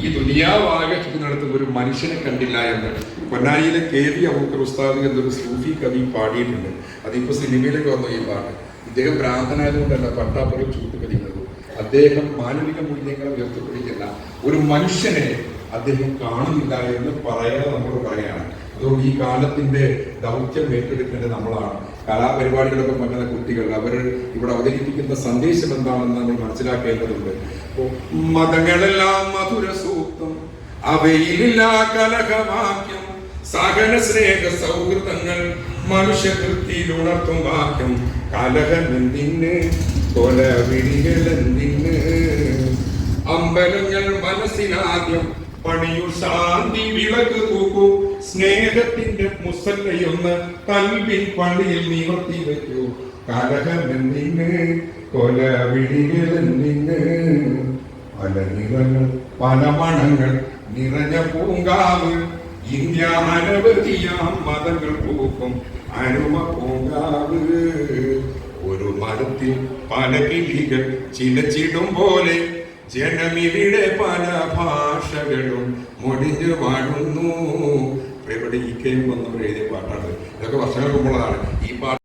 ഈ ദുനിയാവാകെ ചുറ്റുന്നിടത്ത് ഒരു മനുഷ്യനെ കണ്ടില്ല എന്ന് പൊന്നാനിയിലെ KV അബൂബക്കർ ഉസ്താദ് എന്നൊരു സൂഫി കവി പാടിയിട്ടുണ്ട്. അതിപ്പോൾ സിനിമയിലൊക്കെ വന്നു ഈ പാട്ട്. ഇദ്ദേഹം ഭ്രാന്തനായതുകൊണ്ടല്ല പട്ടാപ്പുറം ചൂട്ടുകടിക്കുന്നത്. അദ്ദേഹം മാനവിക മൂല്യങ്ങളെ ഉയർത്തിപ്പിടിക്കുന്ന ഒരു മനുഷ്യനെ അദ്ദേഹം കാണുന്നില്ല എന്ന് പറയാതെ നമ്മൾ പറയാണ്. അതുകൊണ്ട് ഈ കാലത്തിന്റെ ദൗത്യം ഏറ്റെടുക്കേണ്ടത് നമ്മളാണ്. കലാപരിപാടികളൊക്കെ പറ്റുന്ന കുട്ടികൾ അവർ ഇവിടെ അവതരിപ്പിക്കുന്ന സന്ദേശം എന്താണെന്ന് നമ്മൾ മനസ്സിലാക്കേണ്ടതുണ്ട്. മതങ്ങളെല്ലാം മധുര സൂക്തം, അവയിലില്ല കലഹവാക്യം, സഹന സ്നേഹ സൗഹൃദങ്ങൾ മനുഷ്യകൃതിയിൽ ഉണർത്തും വാക്യം. കലഹമെന്തിന്, കൊലവിളികളെന്തിന്, അമ്പലങ്ങൾ മനസ്സിനാദ്യം പണിയു ശാന്തി വിളക്ക് തൂക്കൂ, സ്നേഹത്തിന്റെ മുസല്ലയൊന്ന് കൽവിൻ പള്ളിയിൽ നിവർത്തി വയ്ക്കൂ. കലഹമെന്തിന്, കൊലവിളികളെന്തിന്, പല നിറങ്ങൾ പല മണങ്ങൾ നിറഞ്ഞ പൂങ്കാവ്, ഇന്ത്യ അനവധിയാം മതങ്ങൾ പൂക്കും അരുമ പൂങ്കാവ്. ഒരു മരത്തിൽ പല കിളികൾ ചിലച്ചിടും പോലെ ജനമിവിടെ പല ഭാഷകളും മൊഴിഞ്ഞു വാഴുന്നു. ഇവിടെ ഈ കെ വന്നവർ എഴുതിയ പാട്ടാണ്. ഇതൊക്കെ വർഷങ്ങൾക്ക് മുമ്പുള്ളതാണ്. ഈ പാട്ട്